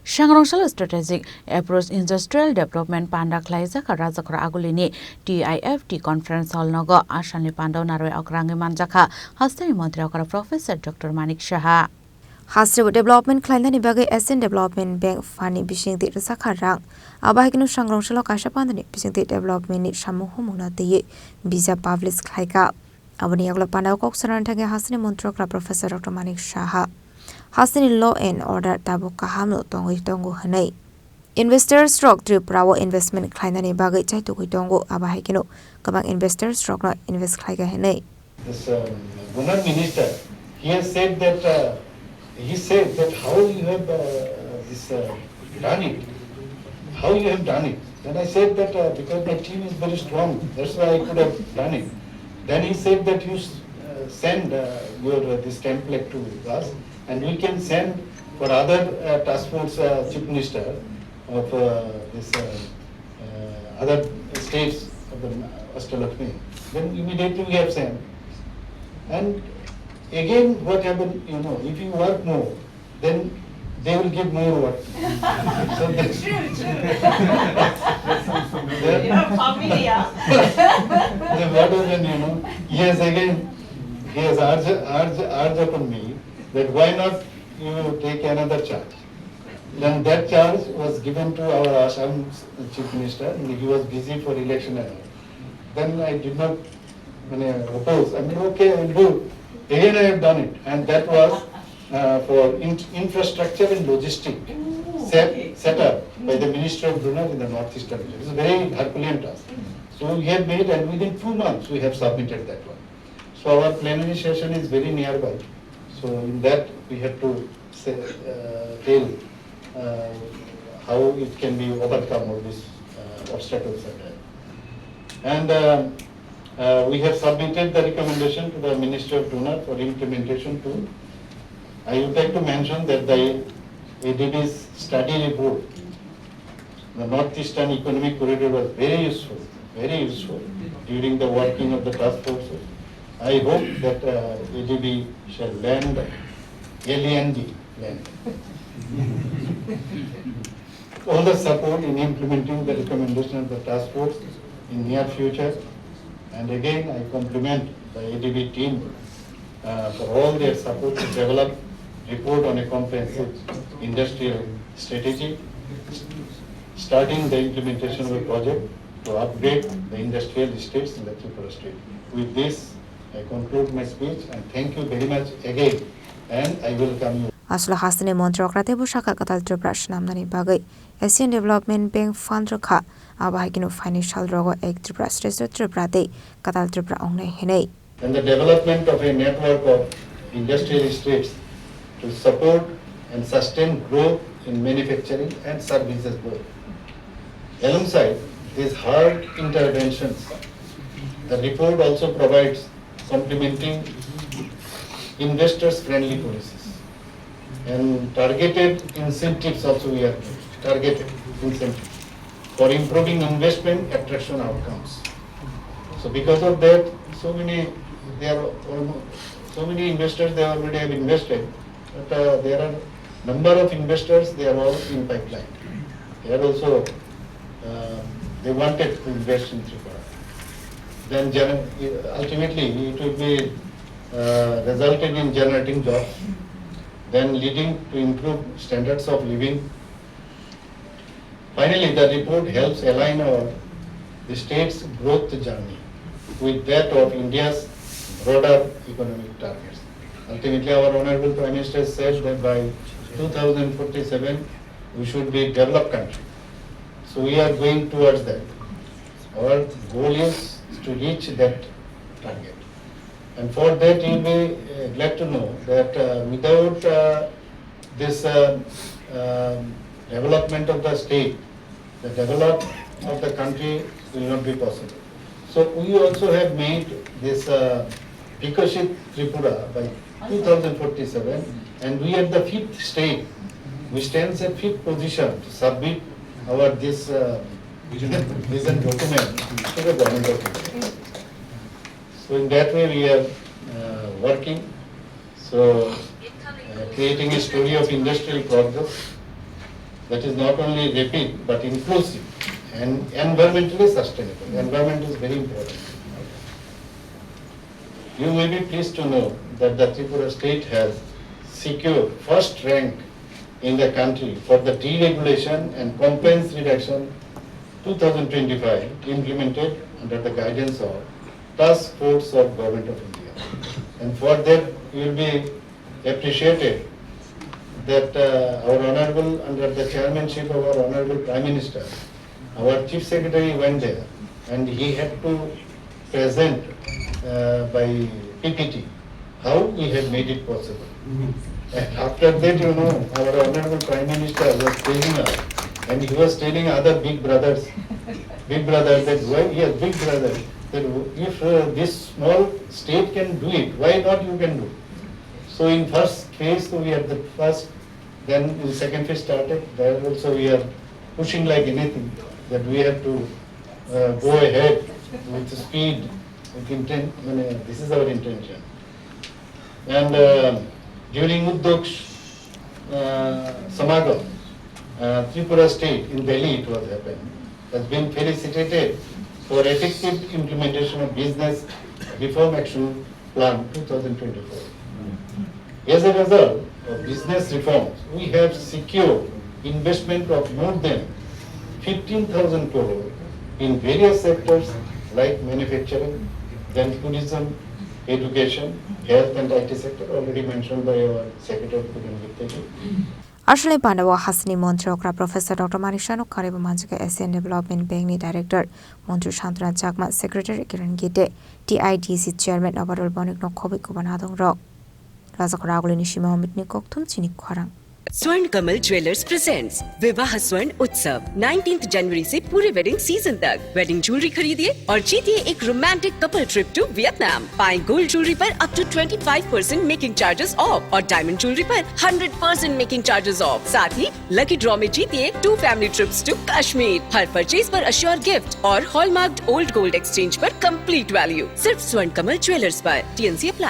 Shangrongshal Strategic Approach Industrial Development Panda Klaisa Rajakra Agulini TIFT Conference Hall Nogo Ashani Pando Narwe Okrangi Manjaka Hastani Montreal Professor Dr. Manik Shaha Hasri Development Kleinani Bagai Asian Development Bank Fani Bishing the Sakarang Abahinu Shangrongshalo Kashapandani Bishing the Development Shamuhumuna de Biza Pavlis Klaika Abani Agla Panda Koksarantage Hasani Montreal Professor Dr. Manik Shaha Hasani Law and Order Tabu Kahamu Tongo Tongo Hanei Investor Stroke Tripura Investment Kleinani Bagai Chaitu Tongo Abahikino Kabang Investor Stroke not invest Klaika Hanei. This Gunnar Minister, he has said that he said that how you have done it, how you have done it. Then I said that because my team is very strong, that's why I could have done it. Then he said that you send your this template to us, and we can send for other task force chief minister of this other states of the Astalakshmi. Then immediately we have sent. And again, what happened, if you work more, then they will give more work. So that's true. Then what happened, he has urged upon me that why not you take another charge. Then that charge was given to our Assam chief minister, and he was busy for election and all. Then I did not oppose. I mean, okay, I will do. Again, I have done it, and that was for infrastructure and logistics set up by the Minister of Brunei in the northeastern region. It's a very Herculean task. So we have made, and within 2 months we have submitted that one. So our plenary session is very nearby. So in that we have to tell how it can be overcome, all these obstacles are there. And we have submitted the recommendation to the Minister of Brunei for implementation too. I would like to mention that the ADB's study report, the Northeastern Economic Corridor, was very useful during the working of the task forces. I hope that ADB shall land all the support in implementing the recommendation of the task force in near future. And again, I compliment the ADB team for all their support to develop report on a comprehensive industrial strategy, starting the implementation of a project to upgrade the industrial estates in the Tripura state. With this, I conclude my speech and thank you very much again, and I welcome you. Asla Hasani Montrokrate Bushaka Katal Tripura Namnani Bagai Asian Development Bank Fund Raka Abahikino Financial Rogo Ek Tripura State Triprate Katal Tripura Ongne Hene. And the development of a network of industrial estates to support and sustain growth in manufacturing and services both. Alongside these hard interventions, the report also provides complementing investors-friendly policies and targeted incentives also we are doing, targeted incentives for improving investment attraction outcomes. So because of that, so many investors they already have invested, but there are number of investors they are all in pipeline. They are also they wanted to invest in Tripura. Then ultimately it will be resulted in generating jobs, then leading to improved standards of living. Finally, the report helps align the state's growth journey with that of India's broader economic targets. Ultimately, our Honorable Prime Minister said that by 2047, we should be a developed country. So we are going towards that. Our goal is to reach that target. And for that, you will be glad to know that without this development of the state, the development of the country will not be possible. So we also have made this Vikashit Tripura by 2047, and we are the 5th state. We stand at 5th position to submit our this vision document to the government of India. So in that way we are working. So creating a story of industrial progress that is not only rapid but inclusive and environmentally sustainable. Environment is very important. You may be pleased to know that the Tripura state has secured first rank in the country for the deregulation and compliance reduction 2025 implemented under the guidance of Task Force of Government of India. And for that you will be appreciated that our Honorable, under the chairmanship of our Honorable Prime Minister, our Chief Secretary went there and he had to present by PPT how we had made it possible. And after that, you know, our Honorable Prime Minister was telling us, and he was telling other big brothers that why, yes, big brothers, that if this small state can do it, why not you can do? So in first phase, we had the first, then in second phase started, there also we are pushing like anything, that we have to go ahead with speed, with intent, this is our intention. And during Uddog Samagam, Tripura state in Delhi it was happened, has been felicitated for effective implementation of Business Reform Action Plan 2024. As a result of business reforms, we have secured investment of more than 15,000 crore in various sectors like manufacturing, then tourism, education, health and IT sector, already mentioned by our Secretary Puran. Ashley Pandawa Hasni Montrokra Professor Dr. Marishano Kariba Manjaka Asian Development Bank Director, Montru Shantana Chakma Secretary Kiran Gite, TIDC Chairman Abarul Bonik Nokobi Kubanadong Rock. Razakoragul Nishima Mitnikok Tum Chinik Kwarang. स्वर्ण Kamal jewellers presents विवाह स्वर्ण उत्सव 19 जनवरी से पूरे wedding season तक wedding jewellery खरीदिए और जीतिए एक romantic couple trip to Vietnam. पाएं गोल्ड ज्वेलरी पर up to 25% making charges off और डायमंड ज्वेलरी पर 100% मेकिंग चार्जेस ऑफ। साथ ही लकी ड्रॉ में जीतिए 2 फैमिली ट्रिप्स टू कश्मीर। हर परचेज पर अश्योर गिफ्ट और हॉलमार्क्ड ओल्ड गोल्ड एक्सचेंज पर कंप्लीट वैल्यू। सिर्फ स्वर्ण कमल ज्वेलर्स पर। TNC apply.